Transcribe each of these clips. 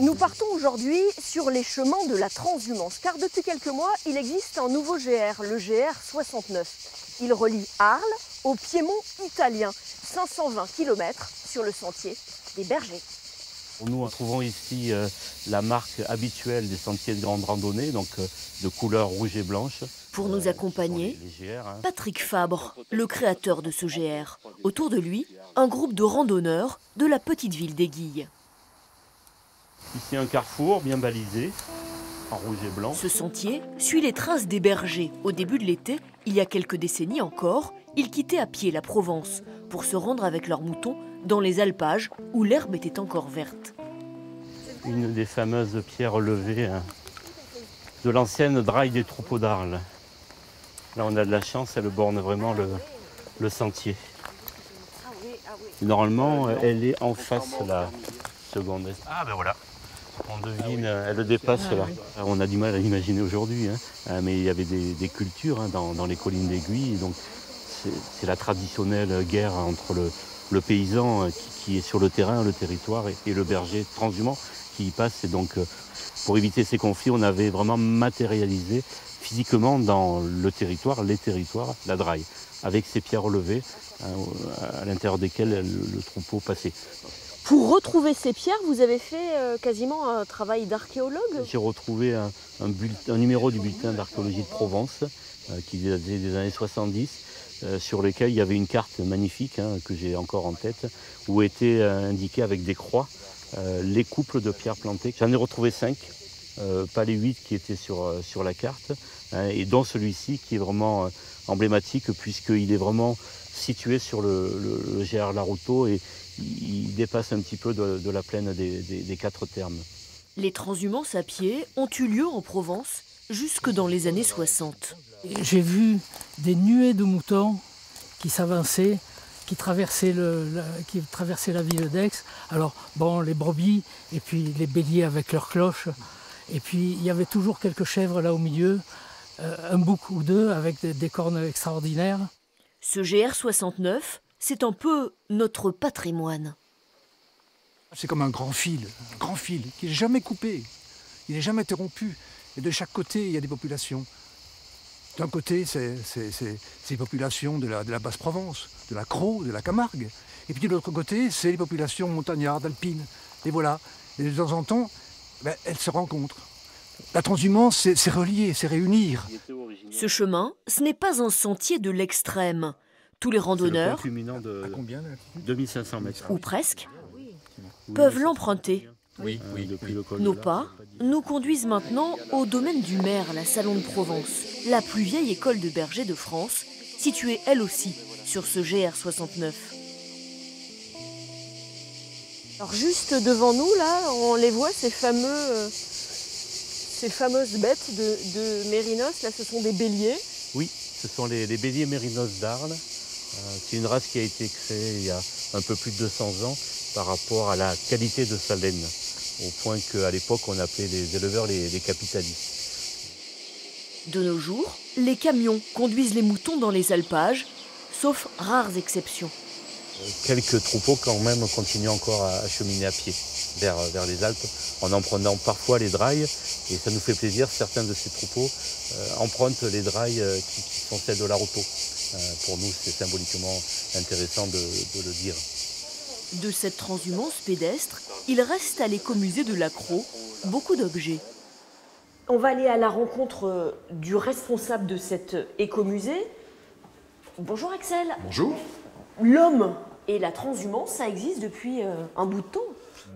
Nous partons aujourd'hui sur les chemins de la transhumance, car depuis quelques mois, il existe un nouveau GR, le GR 69. Il relie Arles au Piémont italien, 520 km sur le sentier des Bergers. Nous trouvons ici la marque habituelle des sentiers de grande randonnée, donc de couleur rouge et blanche. Pour nous accompagner, Patrick Fabre, le créateur de ce GR. Autour de lui, un groupe de randonneurs de la petite ville d'Aiguilles. Ici un carrefour bien balisé, en rouge et blanc. Ce sentier suit les traces des bergers. Au début de l'été, il y a quelques décennies encore, ils quittaient à pied la Provence pour se rendre avec leurs moutons dans les alpages où l'herbe était encore verte. Une des fameuses pierres levées de l'ancienne draille des troupeaux d'Arles. Là on a de la chance, elle borne vraiment le sentier. Normalement elle est en face la seconde. Ah ben voilà. On devine, elle le dépasse là. On a du mal à l'imaginer aujourd'hui, mais il y avait des cultures dans les collines d'Aiguilles. Donc c'est la traditionnelle guerre entre le paysan qui est sur le terrain, le territoire, et le berger transhumant qui y passe. Et donc pour éviter ces conflits, on avait vraiment matérialisé physiquement dans le territoire, les territoires, la draille, avec ces pierres relevées à l'intérieur desquelles le troupeau passait. Pour retrouver ces pierres, vous avez fait quasiment un travail d'archéologue? J'ai retrouvé un numéro du bulletin d'archéologie de Provence qui datait des années 70, sur lequel il y avait une carte magnifique que j'ai encore en tête, où étaient indiqués avec des croix les couples de pierres plantées. J'en ai retrouvé 5, pas les 8 qui étaient sur la carte, et dont celui-ci qui est vraiment emblématique puisqu'il est vraiment situé sur le GR Larouto et il dépasse un petit peu de la plaine des 4 termes. Les transhumances à pied ont eu lieu en Provence jusque dans les années 60. J'ai vu des nuées de moutons qui s'avançaient, qui traversaient la ville d'Aix. Alors, bon, les brebis et puis les béliers avec leurs cloches. Et puis, il y avait toujours quelques chèvres là au milieu, un bouc ou deux avec des cornes extraordinaires. Ce GR 69, c'est un peu notre patrimoine. C'est comme un grand fil qui n'est jamais coupé, il n'est jamais interrompu. Et de chaque côté, il y a des populations. D'un côté, c'est les populations de la Basse-Provence, de la Crau, de la Camargue. Et puis de l'autre côté, c'est les populations montagnardes, alpines. Et voilà. Et de temps en temps, elles se rencontrent. La transhumance, c'est relier, c'est réunir. Ce chemin, ce n'est pas un sentier de l'extrême. Tous les randonneurs, c'est le point culminant de 2500 mètres. ou presque, peuvent l'emprunter. Oui. Depuis le col Nos de là. pas nous conduisent maintenant au domaine du maire, la Salon de Provence, la plus vieille école de bergers de France, située elle aussi sur ce GR 69. Alors juste devant nous, là, on les voit, ces fameuses bêtes de mérinos. Là, ce sont des béliers. Oui, ce sont les béliers mérinos d'Arles. C'est une race qui a été créée il y a un peu plus de 200 ans par rapport à la qualité de sa laine, au point qu'à l'époque on appelait les éleveurs les capitalistes. De nos jours, les camions conduisent les moutons dans les alpages, sauf rares exceptions. Quelques troupeaux quand même continuent encore à cheminer à pied vers les Alpes en emprunt parfois les drailles, et ça nous fait plaisir, certains de ces troupeaux empruntent les drailles qui sont celles de Larouto. Pour nous, c'est symboliquement intéressant de le dire. De cette transhumance pédestre, il reste à l'écomusée de la Crau beaucoup d'objets. On va aller à la rencontre du responsable de cet écomusée. Bonjour Axel. Bonjour. L'homme et la transhumance, ça existe depuis un bout de temps.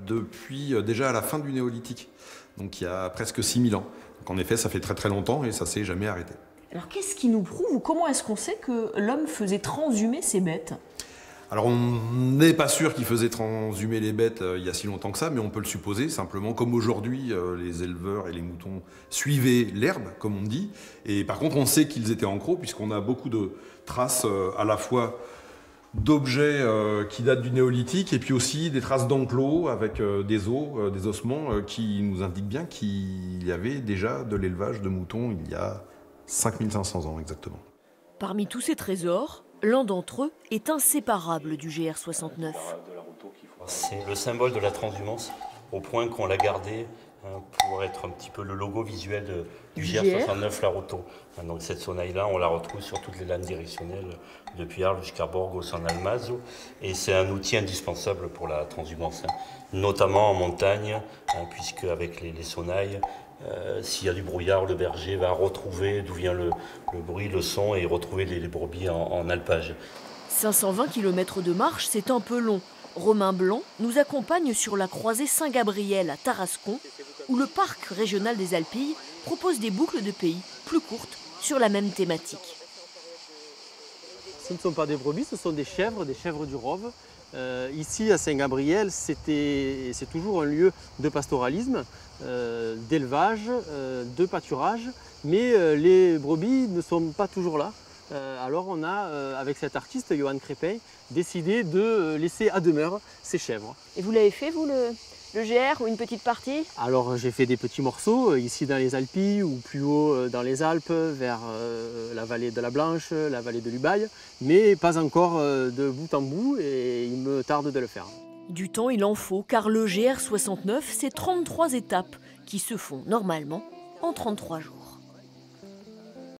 Depuis déjà à la fin du néolithique, donc il y a presque 6000 ans. Donc en effet, ça fait très très longtemps et ça s'est jamais arrêté. Alors qu'est-ce qui nous prouve ou comment est-ce qu'on sait que l'homme faisait transhumer ses bêtes? Alors on n'est pas sûr qu'il faisait transhumer les bêtes il y a si longtemps que ça, mais on peut le supposer, simplement comme aujourd'hui les éleveurs et les moutons suivaient l'herbe, comme on dit, et par contre on sait qu'ils étaient en croc, puisqu'on a beaucoup de traces à la fois d'objets qui datent du néolithique, et puis aussi des traces d'enclos avec des os, des ossements qui nous indiquent bien qu'il y avait déjà de l'élevage de moutons il y a 5500 ans exactement. Parmi tous ces trésors, l'un d'entre eux est inséparable du GR 69. C'est le symbole de la transhumance. au point qu'on l'a gardé pour être un petit peu le logo visuel du GR69 Laroto. Donc cette sonnaille-là, on la retrouve sur toutes les lames directionnelles depuis Arles jusqu'à Borgo San Almazo. Et c'est un outil indispensable pour la transhumance, notamment en montagne, puisque avec les sonnailles, s'il y a du brouillard, le berger va retrouver d'où vient le bruit, le son et retrouver les brebis en alpage. 520 km de marche, c'est un peu long. Romain Blanc nous accompagne sur la croisée Saint-Gabriel à Tarascon, où le parc régional des Alpilles propose des boucles de pays plus courtes sur la même thématique. Ce ne sont pas des brebis, ce sont des chèvres du Rove. Ici à Saint-Gabriel, c'est toujours un lieu de pastoralisme, d'élevage, de pâturage, mais les brebis ne sont pas toujours là. Alors on a, avec cet artiste, Johan Crépin, décidé de laisser à demeure ces chèvres. Et vous l'avez fait, vous, le GR, ou une petite partie? Alors j'ai fait des petits morceaux, ici dans les Alpilles, ou plus haut dans les Alpes, vers la vallée de la Blanche, la vallée de l'Ubaye, mais pas encore de bout en bout, et il me tarde de le faire. Du temps, il en faut, car le GR69, c'est 33 étapes qui se font normalement en 33 jours.